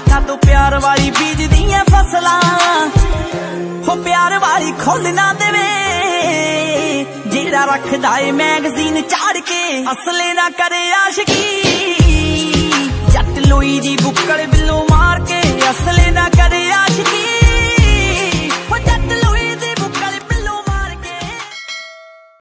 का तो प्यार वाली बीज दियां फसलां हो प्यार वाली खोल ना देवे जेड़ा रखदा है मैगजीन चाड़ के असले ना करे आशिकी जट लोई दी बुक्कड़ बिल्लो